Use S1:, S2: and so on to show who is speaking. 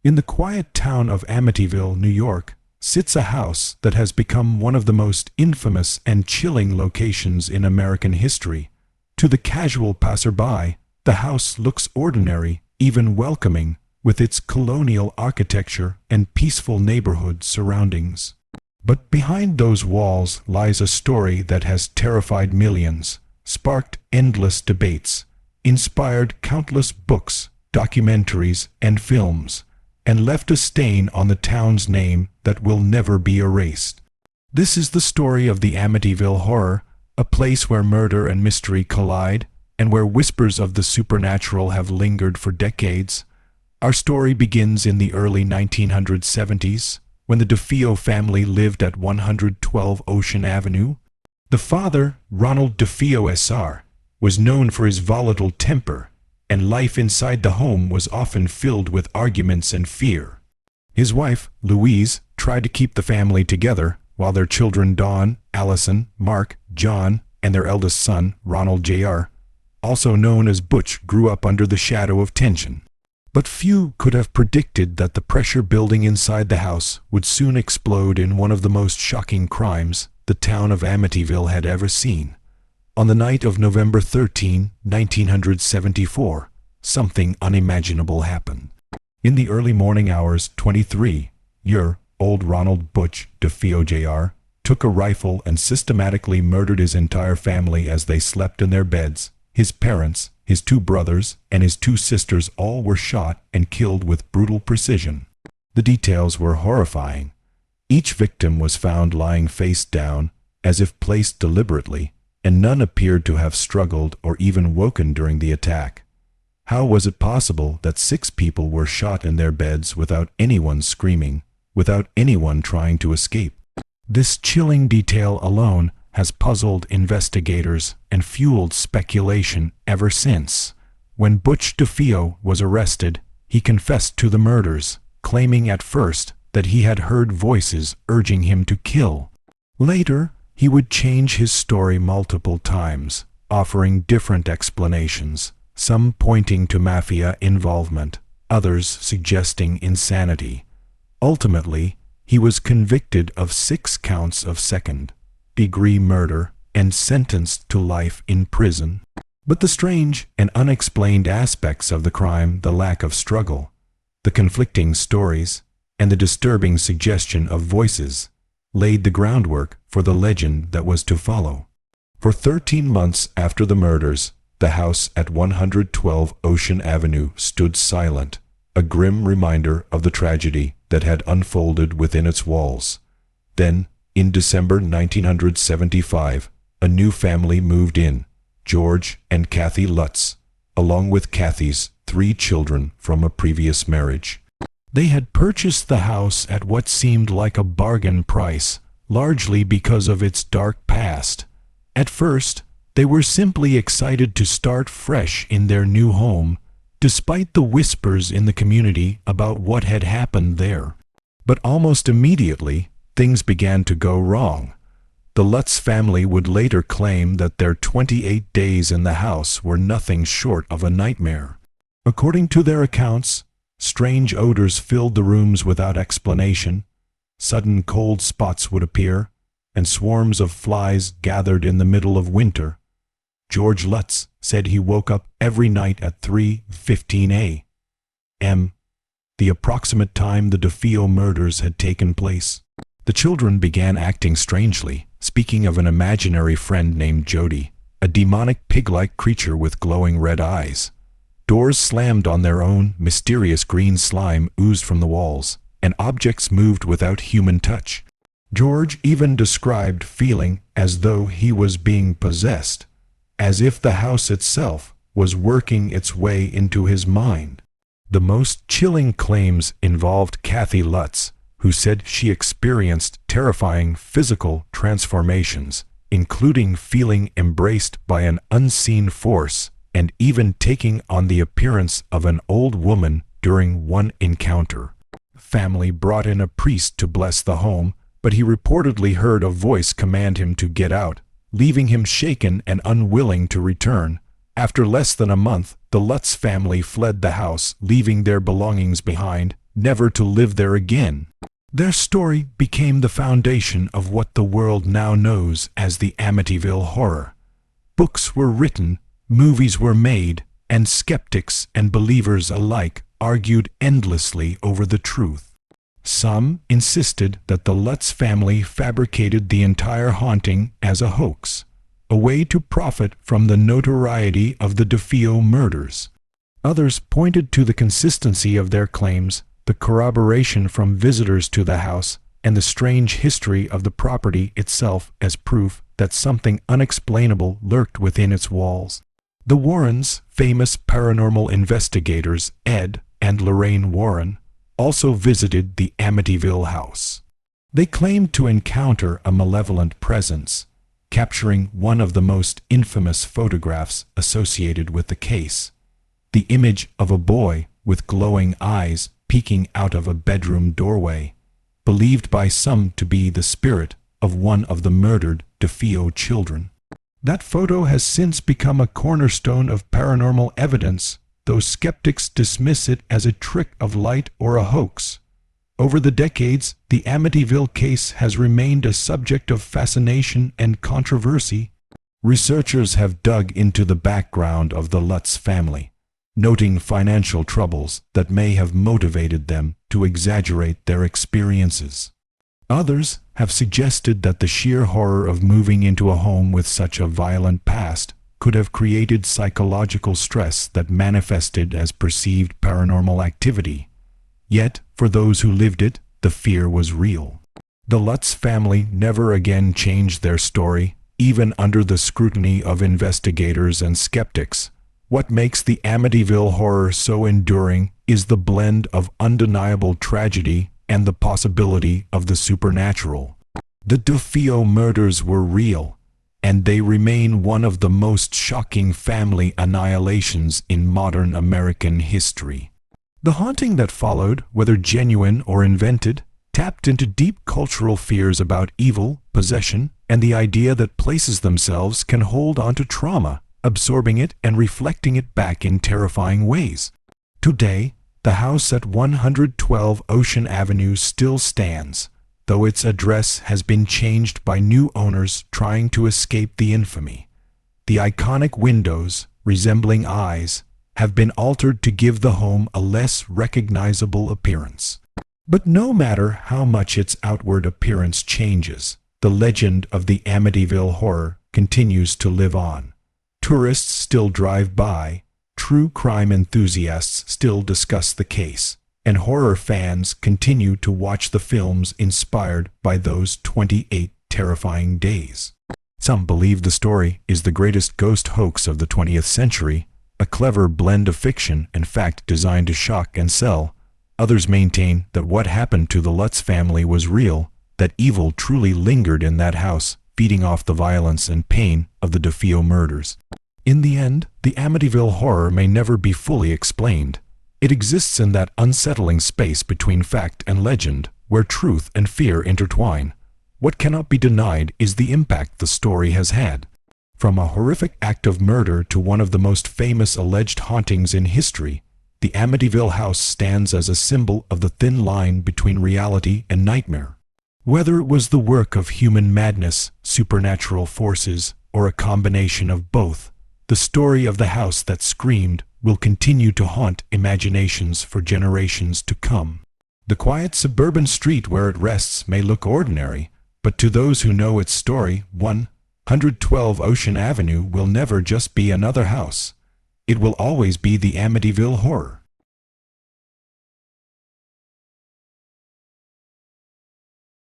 S1: In the quiet town of Amityville, New York, sits a house that has become one of the most infamous and chilling locations in American history. To the casual passerby, the house looks ordinary, even welcoming, with its colonial architecture and peaceful neighborhood surroundings. But behind those walls lies a story that has terrified millions, sparked endless debates, inspired countless books, documentaries, and films, and left a stain on the town's name that will never be erased. This is the story of the Amityville Horror, a place where murder and mystery collide, and where whispers of the supernatural have lingered for decades. Our story begins in the early 1970s, when the DeFeo family lived at 112 Ocean Avenue. The father, Ronald DeFeo Sr., was known for his volatile temper, and life inside the home was often filled with arguments and fear. His wife, Louise, tried to keep the family together, while their children Dawn, Allison, Mark, John, and their eldest son, Ronald Jr., also known as Butch, grew up under the shadow of tension. But few could have predicted that the pressure building inside the house would soon explode in one of the most shocking crimes the town of Amityville had ever seen. On the night of November 13, 1974, something unimaginable happened. In the early morning hours, 23-year-old Ronald Butch DeFeo Jr. took a rifle and systematically murdered his entire family as they slept in their beds. His parents, his two brothers, and his two sisters all were shot and killed with brutal precision. The details were horrifying. Each victim was found lying face down, as if placed deliberately, and none appeared to have struggled or even woken during the attack. How was it possible that 6 people were shot in their beds without anyone screaming, without anyone trying to escape? This chilling detail alone has puzzled investigators and fueled speculation ever since. When Butch DeFeo was arrested, he confessed to the murders, claiming at first that he had heard voices urging him to kill. Later, he would change his story multiple times, offering different explanations, some pointing to mafia involvement, others suggesting insanity. Ultimately, he was convicted of 6 counts of second-degree murder and sentenced to life in prison. But the strange and unexplained aspects of the crime, the lack of struggle, the conflicting stories, and the disturbing suggestion of voices, laid the groundwork for the legend that was to follow. For 13 months after the murders, the house at 112 Ocean Avenue stood silent, a grim reminder of the tragedy that had unfolded within its walls. Then, in December 1975, a new family moved in, George and Kathy Lutz, along with Kathy's 3 children from a previous marriage. They had purchased the house at what seemed like a bargain price, largely because of its dark past. At first, they were simply excited to start fresh in their new home, despite the whispers in the community about what had happened there. But almost immediately, things began to go wrong. The Lutz family would later claim that their 28 days in the house were nothing short of a nightmare. According to their accounts, strange odors filled the rooms without explanation, sudden cold spots would appear, and swarms of flies gathered in the middle of winter. George Lutz said he woke up every night at 3:15 a.m., the approximate time the DeFeo murders had taken place. The children began acting strangely, speaking of an imaginary friend named Jody, a demonic pig-like creature with glowing red eyes. Doors slammed on their own, mysterious green slime oozed from the walls, and objects moved without human touch. George even described feeling as though he was being possessed, as if the house itself was working its way into his mind. The most chilling claims involved Kathy Lutz, who said she experienced terrifying physical transformations, including feeling embraced by an unseen force and even taking on the appearance of an old woman during one encounter. The family brought in a priest to bless the home, but he reportedly heard a voice command him to get out, leaving him shaken and unwilling to return. After less than a month, the Lutz family fled the house, leaving their belongings behind, never to live there again. Their story became the foundation of what the world now knows as the Amityville Horror. Books were written, movies were made, and skeptics and believers alike argued endlessly over the truth. Some insisted that the Lutz family fabricated the entire haunting as a hoax, a way to profit from the notoriety of the DeFeo murders. Others pointed to the consistency of their claims, the corroboration from visitors to the house, and the strange history of the property itself as proof that something unexplainable lurked within its walls. The Warrens, famous paranormal investigators Ed and Lorraine Warren, also visited the Amityville house. They claimed to encounter a malevolent presence, capturing one of the most infamous photographs associated with the case. The image of a boy with glowing eyes peeking out of a bedroom doorway, believed by some to be the spirit of one of the murdered DeFeo children. That photo has since become a cornerstone of paranormal evidence, though skeptics dismiss it as a trick of light or a hoax. Over the decades, the Amityville case has remained a subject of fascination and controversy. Researchers have dug into the background of the Lutz family, noting financial troubles that may have motivated them to exaggerate their experiences. Others have suggested that the sheer horror of moving into a home with such a violent past could have created psychological stress that manifested as perceived paranormal activity. Yet, for those who lived it, the fear was real. The Lutz family never again changed their story, even under the scrutiny of investigators and skeptics. What makes the Amityville Horror so enduring is the blend of undeniable tragedy and the possibility of the supernatural. The DeFeo murders were real, and they remain one of the most shocking family annihilations in modern American history. The haunting that followed, whether genuine or invented, tapped into deep cultural fears about evil, possession, and the idea that places themselves can hold onto trauma, absorbing it and reflecting it back in terrifying ways. Today, the house at 112 Ocean Avenue still stands, though its address has been changed by new owners trying to escape the infamy. The iconic windows, resembling eyes, have been altered to give the home a less recognizable appearance. But no matter how much its outward appearance changes, the legend of the Amityville Horror continues to live on. Tourists still drive by, true crime enthusiasts still discuss the case, and horror fans continue to watch the films inspired by those 28 terrifying days. Some believe the story is the greatest ghost hoax of the 20th century, a clever blend of fiction and fact designed to shock and sell. Others maintain that what happened to the Lutz family was real, that evil truly lingered in that house, feeding off the violence and pain of the DeFeo murders. In the end, the Amityville Horror may never be fully explained. It exists in that unsettling space between fact and legend, where truth and fear intertwine. What cannot be denied is the impact the story has had. From a horrific act of murder to one of the most famous alleged hauntings in history, the Amityville house stands as a symbol of the thin line between reality and nightmare. Whether it was the work of human madness, supernatural forces, or a combination of both, the story of the house that screamed will continue to haunt imaginations for generations to come. The quiet suburban street where it rests may look ordinary, but to those who know its story, 112 Ocean Avenue will never just be another house. It will always be the Amityville Horror.